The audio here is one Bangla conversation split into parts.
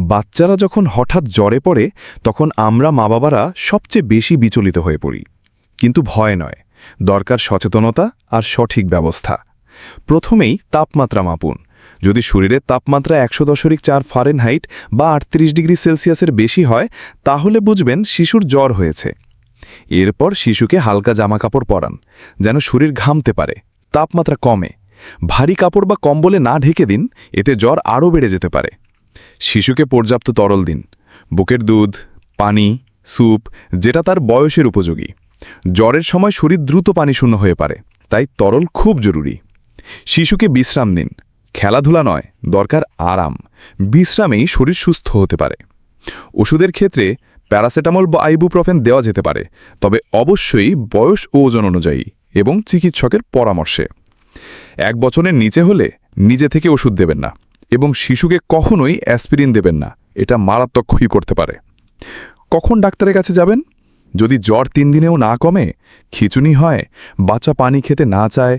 বাচ্চারা যখন হঠাৎ জ্বরে পড়ে তখন আমরা মা বাবারা সবচেয়ে বেশি বিচলিত হয়ে পড়ি। কিন্তু ভয় নয়, দরকার সচেতনতা আর সঠিক ব্যবস্থা। প্রথমেই তাপমাত্রা মাপুন। যদি শরীরের তাপমাত্রা ১০০.৪ ফারেনহাইট বা ৩৮ ডিগ্রি সেলসিয়াসের বেশি হয় তাহলে বুঝবেন শিশুর জ্বর হয়েছে। এরপর শিশুকে হালকা জামাকাপড় পরান, যেন শরীর ঘামতে পারে, তাপমাত্রা কমে। ভারী কাপড় বা কম্বলে না ঢেকে দিন, এতে জ্বর আরও বেড়ে যেতে পারে। শিশুকে পর্যাপ্ত তরল দিন, বুকের দুধ, পানি, স্যুপ, যেটা তার বয়সের উপযোগী। জ্বরের সময় শরীর দ্রুত পানিশূন্য হয়ে পারে, তাই তরল খুব জরুরি। শিশুকে বিশ্রাম দিন, খেলাধুলা নয়, দরকার আরাম। বিশ্রামেই শরীর সুস্থ হতে পারে। ওষুধের ক্ষেত্রে প্যারাসিটামল বা আইবুপ্রোফেন দেওয়া যেতে পারে, তবে অবশ্যই বয়স ও ওজন অনুযায়ী এবং চিকিৎসকের পরামর্শে। ১ বছরের নিচে হলে নিজে থেকে ওষুধ দেবেন না এবং শিশুকে কখনোই অ্যাসপিরিন দেবেন না, এটা মারাত্মক ক্ষতি করতে পারে। কখন ডাক্তারের কাছে যাবেন? যদি জ্বর ৩ দিনেও না কমে, খিঁচুনি হয়, বাচ্চা পানি খেতে না চায়,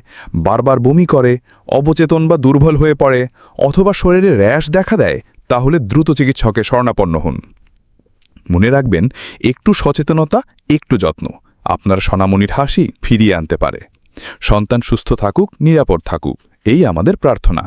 বারবার বমি করে, অবচেতন বা দুর্বল হয়ে পড়ে, অথবা শরীরে র্যাশ দেখা দেয়, তাহলে দ্রুত চিকিৎসকের শরণাপন্ন হন। মনে রাখবেন, একটু সচেতনতা, একটু যত্ন আপনার সোনামণির হাসি ফিরিয়ে আনতে পারে। সন্তান সুস্থ থাকুক, নিরাপদ থাকুক, এই আমাদের প্রার্থনা।